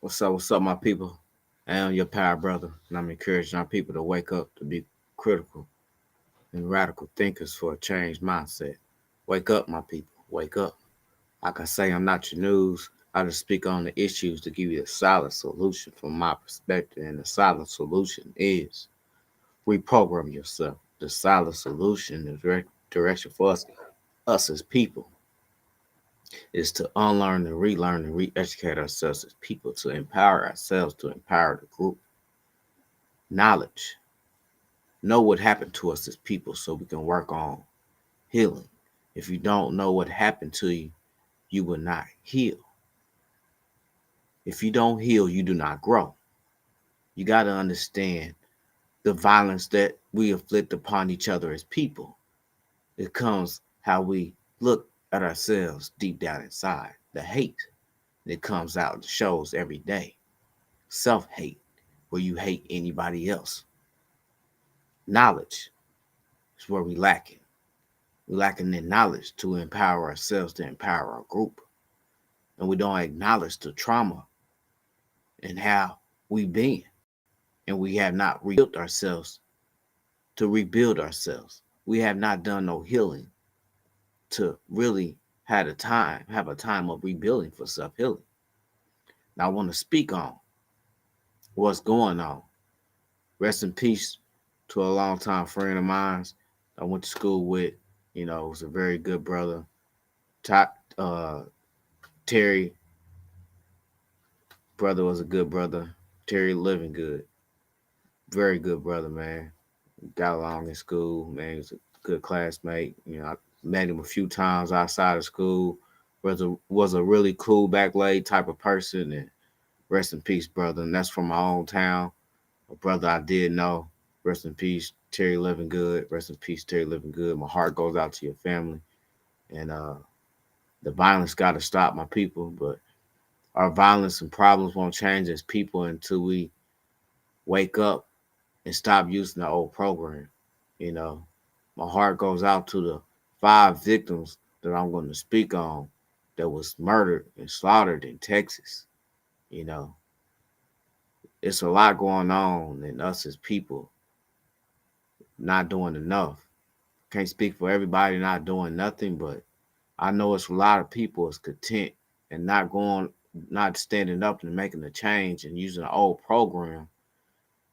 What's up, my people? I am your power brother, and I'm encouraging our people to wake up to be critical and radical thinkers for a changed mindset. Wake up, my people. Wake up. Like I say, I'm not your news. I just speak on the issues to give you a solid solution from my perspective, and the solid solution is reprogram yourself. The solid solution, the direction for us as people, is to unlearn and relearn and re-educate ourselves as people, to empower ourselves, to empower the group. Knowledge. Know what happened to us as people so we can work on healing. If you don't know what happened to you, you will not heal. If you don't heal, you do not grow. You got to understand the violence that we inflict upon each other as people. It comes how we look at ourselves deep down inside. The hate that comes out and shows every day. Self hate, where you hate anybody else. Knowledge is where we lack it. We lacking the knowledge to empower ourselves, to empower our group. And we don't acknowledge the trauma and how we've been. And we have not rebuilt ourselves to rebuild ourselves. We have not done no healing to really have a time of rebuilding for self-healing. Now I want to speak on what's going on. Rest in peace to a longtime friend of mine I went to school with. Was a very good brother. Top Terry brother was a good brother. Terry living good. Very good brother, man. Got along in school, man. He was a good classmate. I met him a few times outside of school. Was a really cool backlayed type of person. And rest in peace, brother. And that's from my own town. A brother I did know. Rest in peace, Terry living good. Rest in peace, Terry living good. My heart goes out to your family. And the violence got to stop, my people. But our violence and problems won't change as people until we wake up and stop using the old program. You know, my heart goes out to the 5 victims that I'm going to speak on that was murdered and slaughtered in Texas. You know, it's a lot going on, and us as people not doing enough. Can't speak for everybody not doing nothing, but I know it's a lot of people is content and not standing up and making a change and using the old program,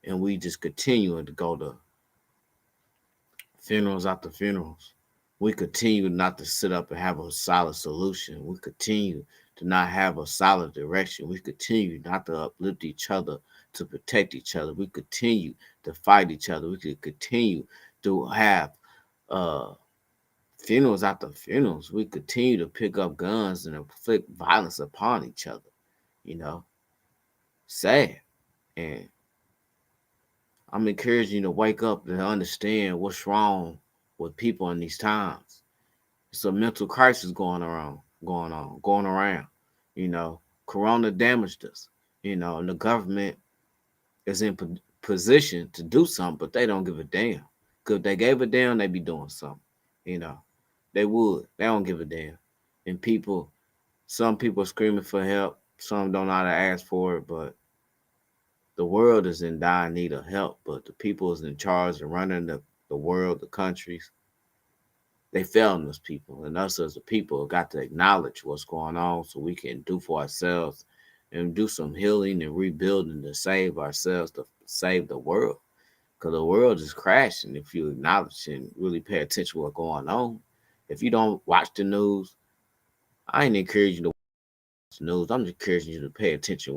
and we just continuing to go to funerals after funerals. We continue not to sit up and have a solid solution. We continue to not have a solid direction. We continue not to uplift each other, to protect each other. We continue to fight each other. We could continue to have uh, funerals after funerals. We continue to pick up guns and inflict violence upon each other. You know, sad. And I'm encouraging you to wake up and understand what's wrong with people in these times. It's a mental crisis going around. You know, Corona damaged us. And the government is in position to do something, but they don't give a damn. Cause if they gave a damn, they'd be doing something. You know, they would. They don't give a damn. And some people are screaming for help. Some don't know how to ask for it, but the world is in dire need of help. But the people is in charge and running the world, the countries, they failing us people, and us as a people got to acknowledge what's going on so we can do for ourselves and do some healing and rebuilding to save ourselves, to save the world, because the world is crashing if you acknowledge and really pay attention to what's going on. If you don't watch the news, I ain't encouraging you to watch the news. I'm just encouraging you to pay attention.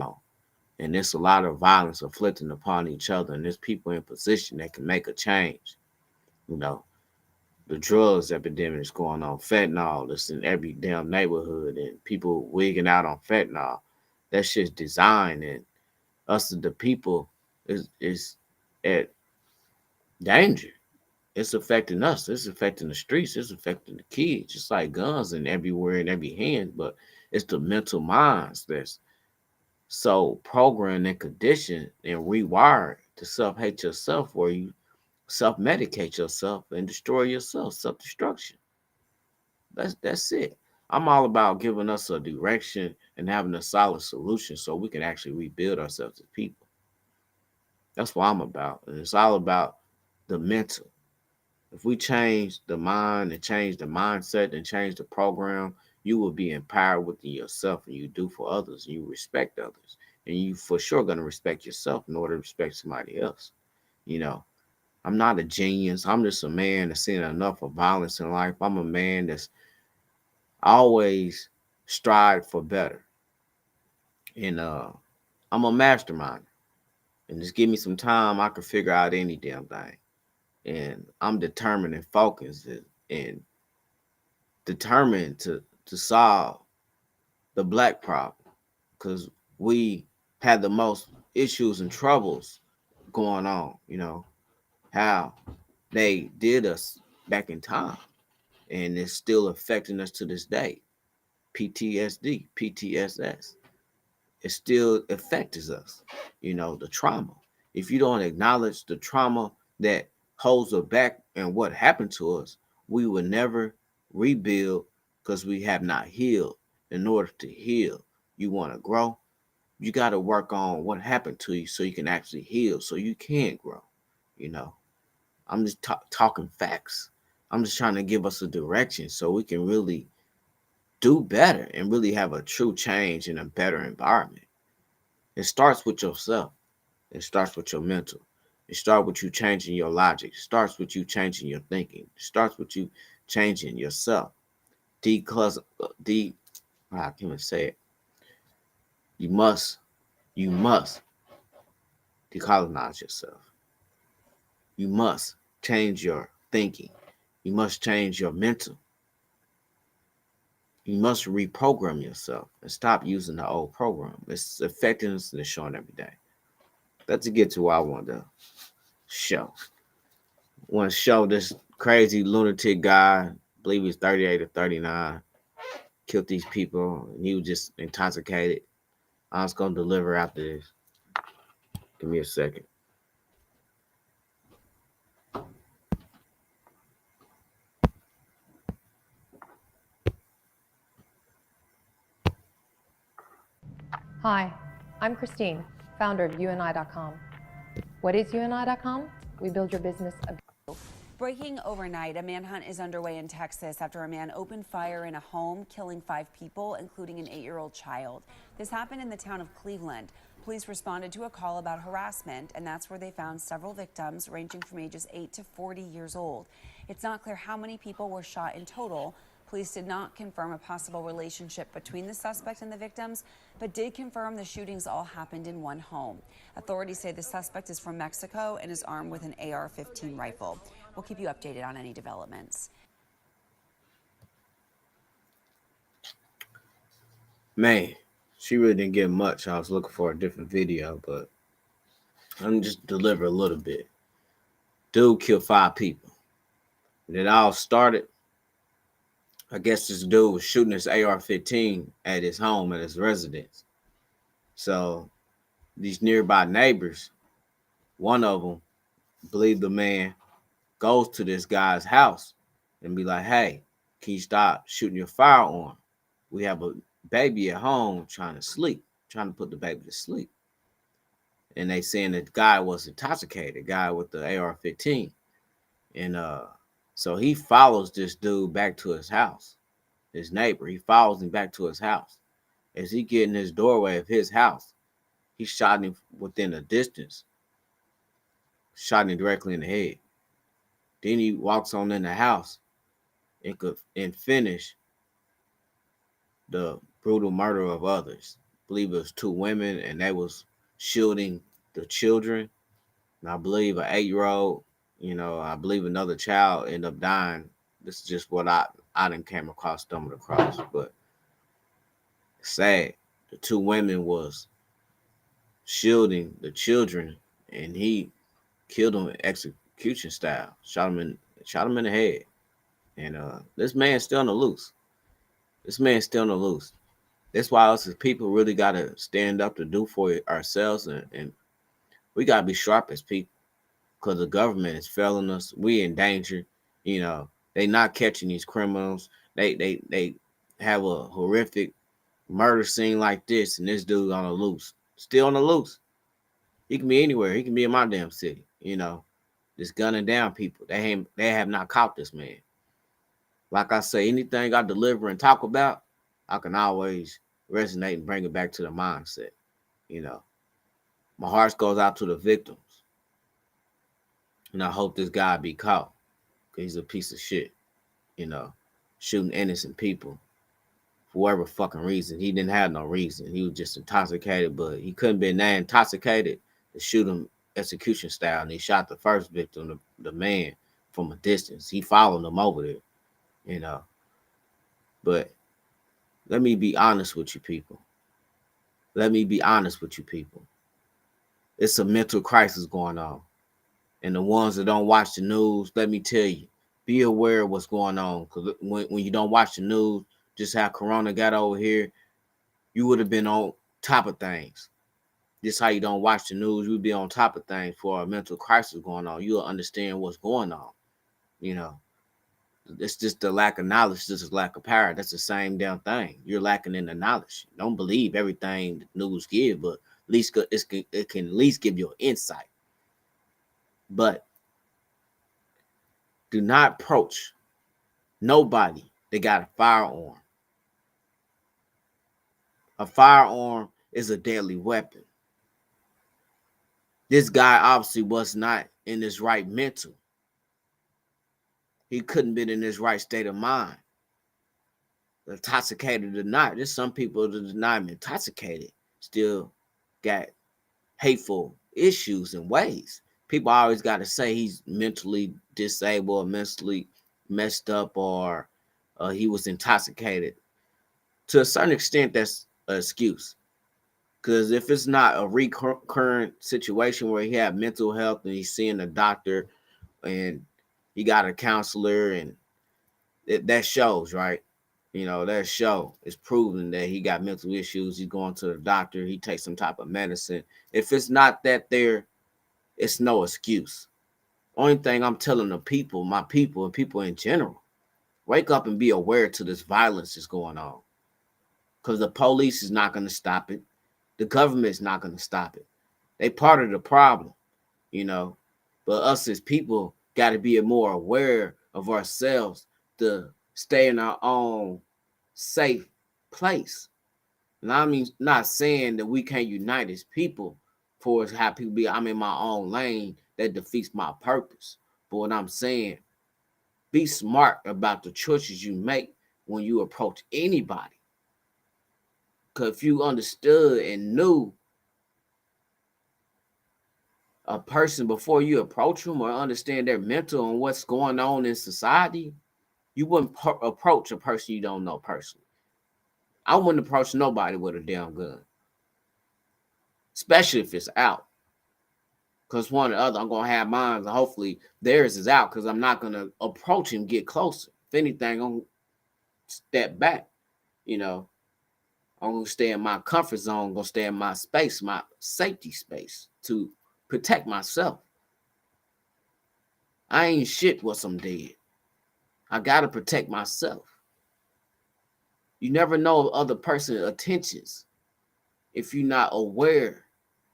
And there's a lot of violence inflicting upon each other, and there's people in position that can make a change. You know, the drugs epidemic is going on, fentanyl that's in every damn neighborhood, and people wigging out on fentanyl. That shit's designed, and us as the people is at danger. It's affecting us. It's affecting the streets. It's affecting the kids. Just like guns and everywhere in every hand, but it's the mental minds that's so programmed and conditioned and rewired to self hate yourself, where you self medicate yourself and destroy yourself. Self destruction. That's it. I'm all about giving us a direction and having a solid solution so we can actually rebuild ourselves as people. That's what I'm about. And it's all about the mental. If we change the mind and change the mindset and change the program, you will be empowered within yourself and you do for others and you respect others. And you for sure gonna respect yourself in order to respect somebody else. You know, I'm not a genius. I'm just a man that's seen enough of violence in life. I'm a man that's always strive for better. And I'm a mastermind. And just give me some time, I can figure out any damn thing. And I'm determined and focused and determined to solve the black problem because we had the most issues and troubles going on. How they did us back in time, and it's still affecting us to this day. PTSD, PTSS, it still affects us. The trauma. If you don't acknowledge the trauma that holds us back and what happened to us, we will never rebuild because we have not healed. In order to heal, you want to grow, you got to work on what happened to you so you can actually heal, so you can grow. You know, I'm just talking facts. I'm just trying to give us a direction so we can really do better and really have a true change in a better environment. It starts with yourself. It starts with your mental. It starts with you changing your logic. It starts with you changing your thinking. It starts with you changing yourself. Declus de I can't even say it. You must decolonize yourself. You must change your thinking. You must change your mental. You must reprogram yourself and stop using the old program. It's affecting us and it's showing every day. Let's get to what I want to show. I want to show this crazy lunatic guy, I believe he's 38 or 39, killed these people, and he was just intoxicated. I was going to deliver after this. Give me a second. Hi, I'm Christine, founder of UNI.com. What is UNI.com? We build your business. Breaking overnight, a manhunt is underway in Texas after a man opened fire in a home, killing 5 people, including an 8-year-old child. This happened in the town of Cleveland. Police responded to a call about harassment, and that's where they found several victims ranging from ages 8 to 40 years old. It's not clear how many people were shot in total. Police did not confirm a possible relationship between the suspect and the victims, but did confirm the shootings all happened in one home. Authorities say the suspect is from Mexico and is armed with an AR-15 rifle. We'll keep you updated on any developments. Man, she really didn't get much. I was looking for a different video, but I'm just deliver a little bit. Dude killed 5 people. And it all started, I guess this dude was shooting his AR-15 at his home, at his residence. So these nearby neighbors, one of them, believe the man, goes to this guy's house and be like, hey, can you stop shooting your firearm? We have a baby at home trying to sleep, trying to put the baby to sleep. And they saying that the guy was intoxicated, guy with the AR-15. And so he follows this dude back to his house, his neighbor. He follows him back to his house. As he get in his doorway of his house, he shot him within a distance, shot him directly in the head. Then he walks on in the house and finish the brutal murder of others. I believe it was 2 women, and they was shielding the children. And I believe an 8-year-old, I believe another child ended up dying. This is just what I didn't came across, stumbled across. But sad. The 2 women was shielding the children, and he killed them execution style. Shot him in the head. And this man's still on the loose. This man's still on the loose. That's why us as people really gotta stand up to do for ourselves, and we gotta be sharp as people because the government is failing us. We in danger. They not catching these criminals. They have a horrific murder scene like this, and this dude on the loose, still on the loose. He can be anywhere. He can be in my damn city. Just gunning down people. They have not caught this man. Like I say, anything I deliver and talk about, I can always resonate and bring it back to the mindset. You know, my heart goes out to the victims, and I hope this guy be caught because he's a piece of shit. You know, shooting innocent people for whatever fucking reason. He didn't have no reason. He was just intoxicated, but he couldn't be that intoxicated to shoot him execution style. And he shot the first victim, the man, from a distance. He followed him over there. You know, but let me be honest with you people. Let me be honest with you people. It's a mental crisis going on. And the ones that don't watch the news, let me tell you, be aware of what's going on. Because when you don't watch the news, just how Corona got over here, you would have been on top of things. Just how you don't watch the news, you'd be on top of things for a mental crisis going on. You'll understand what's going on. You know, it's just the lack of knowledge, just a lack of power. That's the same damn thing. You're lacking in the knowledge. Don't believe everything the news give, but at least it can at least give you an insight. But do not approach nobody that got a firearm. A firearm is a deadly weapon. This guy obviously was not in his right mental. He couldn't been in his right state of mind. Intoxicated or not, there's some people that are not intoxicated still got hateful issues and ways. People always got to say he's mentally disabled, or mentally messed up, or he was intoxicated. To a certain extent, that's an excuse. Because if it's not a recurrent situation where he had mental health and he's seeing a doctor and he got a counselor, and that shows, right? That show is proving that he got mental issues. He's going to the doctor. He takes some type of medicine. If it's not that there, it's no excuse. Only thing I'm telling the people, my people, and people in general, wake up and be aware to this violence that's going on. Because the police is not going to stop it. The government is not going to stop it. They part of the problem, But us as people got to be more aware of ourselves to stay in our own safe place. And I mean, not saying that we can't unite as people for how people be, I'm in my own lane, that defeats my purpose. But what I'm saying, be smart about the choices you make when you approach anybody. Because if you understood and knew a person before you approach them or understand their mental and what's going on in society, you wouldn't approach a person you don't know personally. I wouldn't approach nobody with a damn gun, especially if it's out. Because one or the other, I'm going to have mine, and hopefully theirs is out, because I'm not going to approach him, get closer. If anything, I'm going to step back, I'm going to stay in my comfort zone, I'm going to stay in my space, my safety space, to protect myself. I ain't shit once I'm dead. I got to protect myself. You never know other person's intentions if you're not aware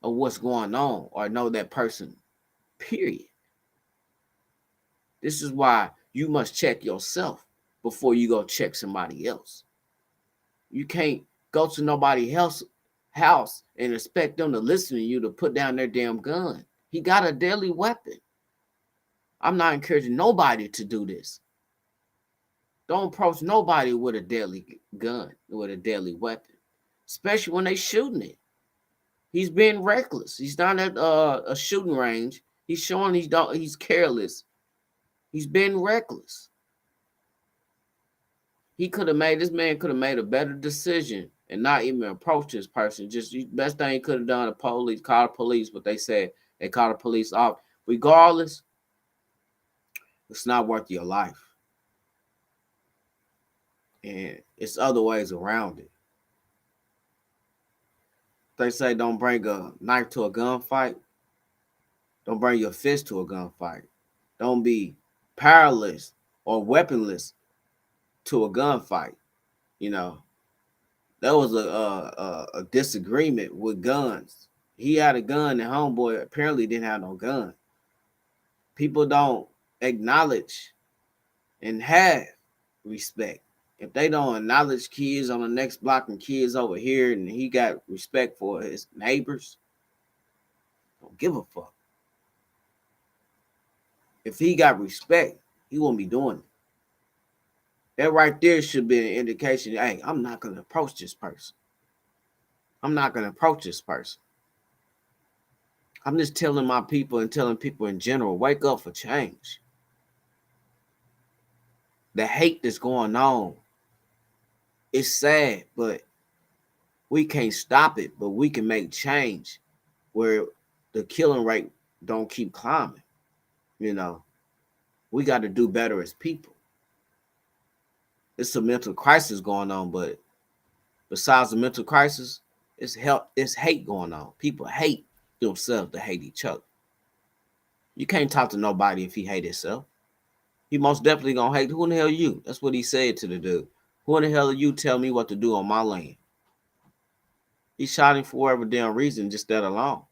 of what's going on or know that person, period. This is why you must check yourself before you go check somebody else. You can't go to nobody else's house and expect them to listen to you to put down their damn gun. He got a deadly weapon. I'm not encouraging nobody to do this. Don't approach nobody with a deadly gun, with a deadly weapon, especially when they shooting it. He's being reckless. He's down at a shooting range. He's showing he's careless. He's been reckless. This man could have made a better decision and not even approach this person. Just the best thing he could have done, call the police, but they said they called the police off. Regardless, it's not worth your life. And it's other ways around it. They say don't bring a knife to a gunfight. Don't bring your fist to a gunfight. Don't be powerless or weaponless to a gunfight. You know, there was a disagreement with guns. He had a gun, and homeboy apparently didn't have no gun. People don't acknowledge and have respect. If they don't acknowledge kids on the next block and kids over here, and he got respect for his neighbors, don't give a fuck. If he got respect, he won't be doing it. That right there should be an indication. Hey, I'm not gonna approach this person. I'm not gonna approach this person. I'm just telling my people and telling people in general, wake up for change. The hate that's going on, it's sad, but we can't stop it, but we can make change where the killing rate don't keep climbing. You know, we got to do better as people. It's a mental crisis going on, but besides the mental crisis, it's hate going on. People hate themselves to hate each other. You can't talk to nobody if he hate himself. He most definitely gonna hate. Who in the hell are you? That's what he said to the dude. Who in the hell are you tell me what to do on my land? He shot him for whatever damn reason, just that alone.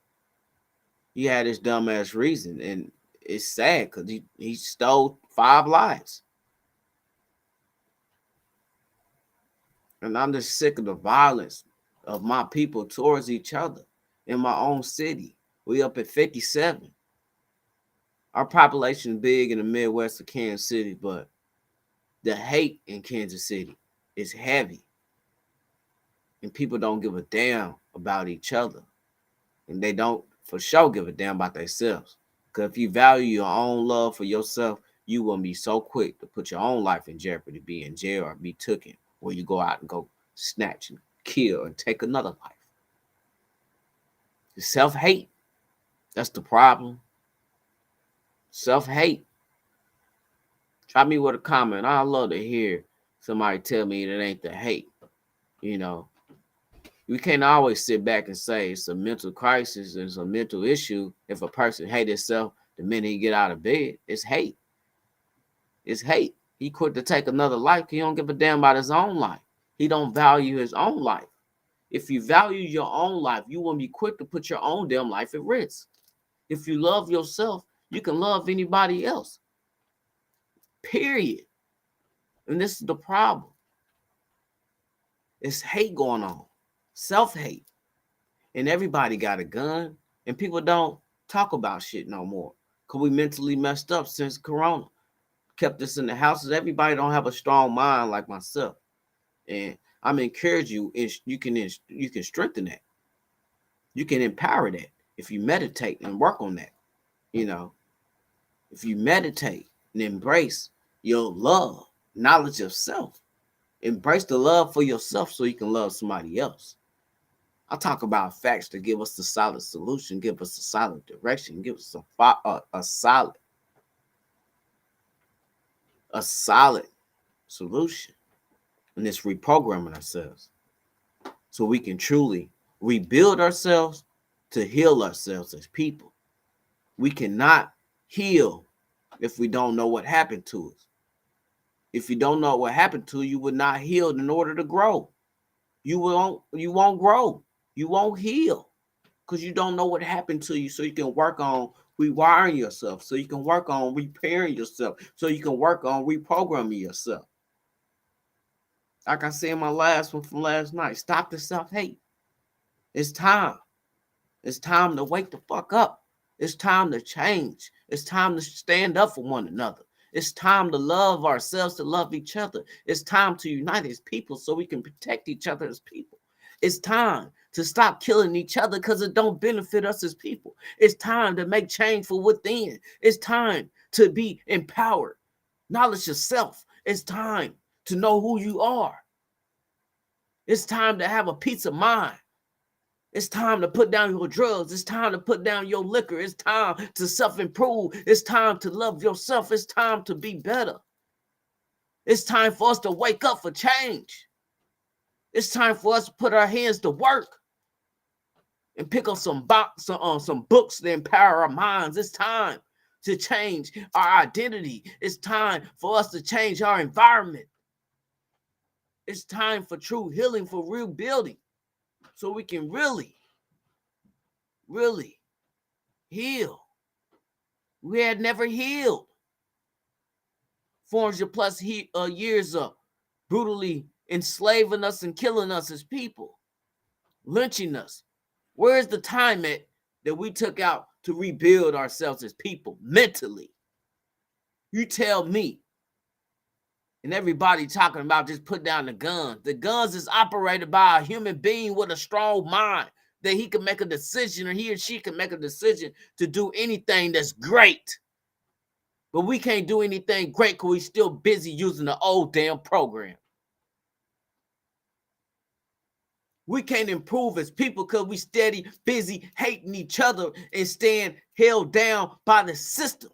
He had his dumbass reason, and it's sad because he stole 5 lives. And I'm just sick of the violence of my people towards each other in my own city. We up at 57. Our population is big in the Midwest of Kansas City, but the hate in Kansas City is heavy. And people don't give a damn about each other. And they don't for sure give a damn about themselves. Because if you value your own love for yourself, you won't be so quick to put your own life in jeopardy, be in jail or be taken, where you go out and go snatch and kill and take another life. Self-hate, that's the problem. Self-hate. Try me with a comment. I love to hear somebody tell me it ain't the hate. You know, we can't always sit back and say it's a mental crisis, it's a mental issue. If a person hate himself the minute he get out of bed, it's hate. It's hate. He quit to take another life. He don't give a damn about his own life. He don't value his own life. If you value your own life, you won't be quick to put your own damn life at risk. If you love yourself, you can love anybody else. Period. And this is the problem. It's hate going on. Self-hate. And everybody got a gun. And people don't talk about shit no more. Because we mentally messed up since Corona. Kept us in the houses. Everybody don't have a strong mind like myself. And I'm encourage you, you can strengthen that. You can empower that if you meditate and work on that. You know, if you meditate and embrace your love, knowledge of self, embrace the love for yourself so you can love somebody else. I talk about facts to give us the solid solution, give us a solid direction, give us a solid solution. And it's reprogramming ourselves so we can truly rebuild ourselves to heal ourselves as people. We cannot heal if we don't know what happened to us. If you don't know what happened to you, you will not heal in order to grow. You won't grow. You won't heal because you don't know what happened to you, so you can work on rewiring yourself, so you can work on repairing yourself, so you can work on reprogramming yourself. Like I said in my last one from last night, stop the self-hate. It's time. It's time to wake the fuck up. It's time to change. It's time to stand up for one another. It's time to love ourselves, to love each other. It's time to unite as people so we can protect each other as people. It's time to stop killing each other because it don't benefit us as people. It's time to make change for within. It's time to be empowered. Knowledge yourself. It's time to know who you are. It's time to have a peace of mind. It's time to put down your drugs. It's time to put down your liquor. It's time to self-improve. It's time to love yourself. It's time to be better. It's time for us to wake up for change. It's time for us to put our hands to work and pick up some books to empower our minds. It's time to change our identity. It's time for us to change our environment. It's time for true healing, for real building, so we can really, really heal. We had never healed. 400 plus years of brutally enslaving us and killing us as people, lynching us. Where's the time that we took out to rebuild ourselves as people mentally? You tell me. And everybody talking about just put down the guns. The guns is operated by a human being with a strong mind that he can make a decision, or he or she can make a decision to do anything that's great. But we can't do anything great because we still busy using the old damn program. We can't improve as people because we steady busy hating each other and staying held down by the system.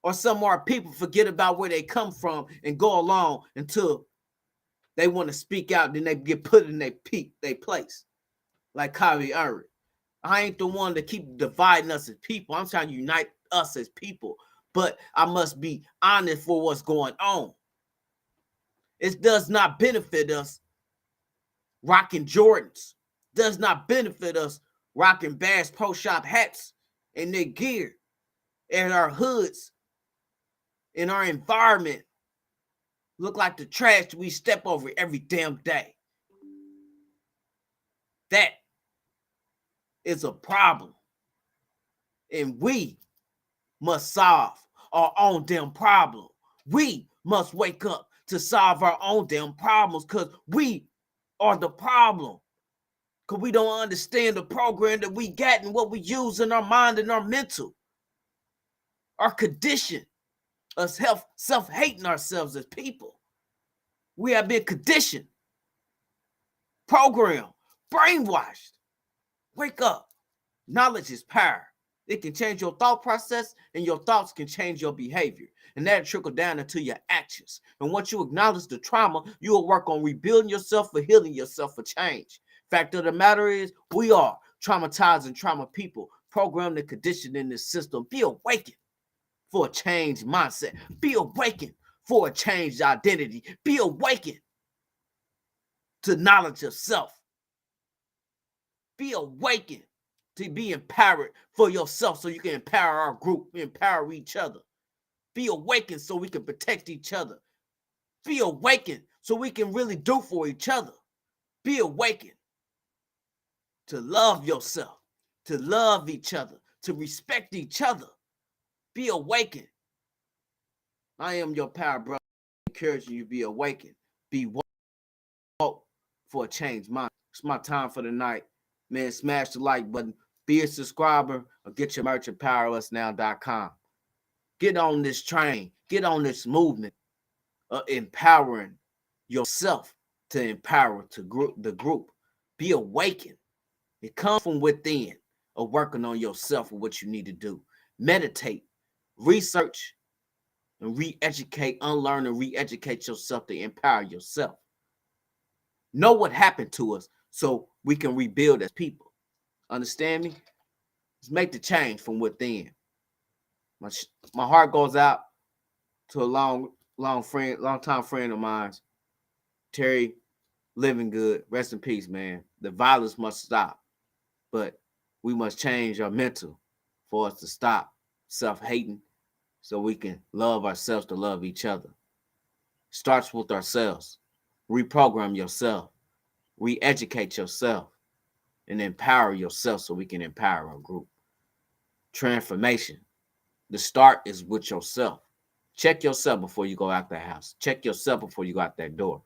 Or some of our people forget about where they come from and go along until they want to speak out, then they get put in their place. Like Kyrie Irving. I ain't the one to keep dividing us as people. I'm trying to unite us as people. But I must be honest for what's going on. It does not benefit us rocking Jordans. Does not benefit us rocking Bass Pro Shop hats and their gear and our hoods in our environment look like the trash we step over every damn day. That is a problem. And we must solve our own damn problem. We must wake up to solve our own damn problems because we are the problem. Because we don't understand the program that we got and what we use in our mind and our mental. Our condition. Us self-hating ourselves as people. We have been conditioned, programmed, brainwashed. Wake up. Knowledge is power. It can change your thought process, and your thoughts can change your behavior. And that trickle down into your actions. And once you acknowledge the trauma, you will work on rebuilding yourself, for healing yourself, for change. Fact of the matter is, we are traumatized and trauma people, programmed and conditioned in this system. Be awakened for a changed mindset. Be awakened for a changed identity. Be awakened to knowledge of self. Be awakened to be empowered for yourself so you can empower our group, empower each other. Be awakened so we can protect each other. Be awakened so we can really do for each other. Be awakened to love yourself, to love each other, to respect each other. Be awakened. I am your power brother, encouraging you to be awakened. Be woke for a changed mind. It's my time for the night. Man, smash the like button. Be a subscriber or get your merch at powerusnow.com. Get on this train. Get on this movement of empowering yourself to empower the group. Be awakened. It comes from within of working on yourself and what you need to do. Meditate, research, and re-educate, unlearn and re-educate yourself to empower yourself. Know what happened to us so we can rebuild as people. Understand me? Let's make the change from within. My heart goes out to a long time friend of mine, Terry Living Good. Rest in peace, man. The violence must stop, but we must change our mental for us to stop self-hating so we can love ourselves to love each other. Starts with ourselves. Reprogram yourself. Re-educate yourself. And empower yourself so we can empower our group. Transformation. The start is with yourself. Check yourself before you go out that house. Check yourself before you go out that door.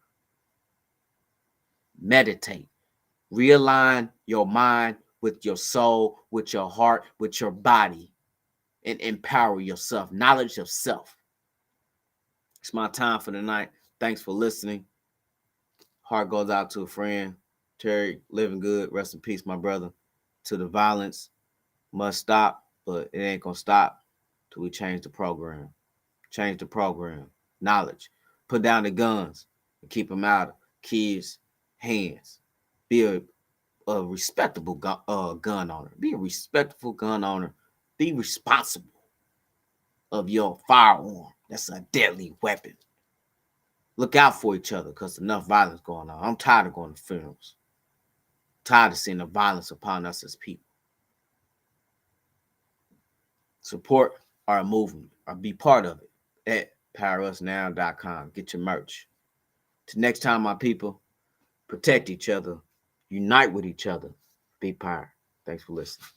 Meditate. Realign your mind with your soul, with your heart, with your body, and empower yourself. Knowledge of self. It's my time for the night. Thanks for listening. Heart goes out to a friend. Terry Living Good. Rest in peace, my brother. To the violence must stop, but it ain't gonna stop till we change the program. Change the program. Knowledge. Put down the guns and keep them out of kids' hands. Be a respectable gun owner. Be a respectful gun owner. Be responsible of your firearm. That's a deadly weapon. Look out for each other because enough violence going on. I'm tired of going to funerals. Tired of seeing the violence upon us as people. Support our movement or be part of it at powerusnow.com. Get your merch. Till next time, my people, protect each other, unite with each other, be power. Thanks for listening.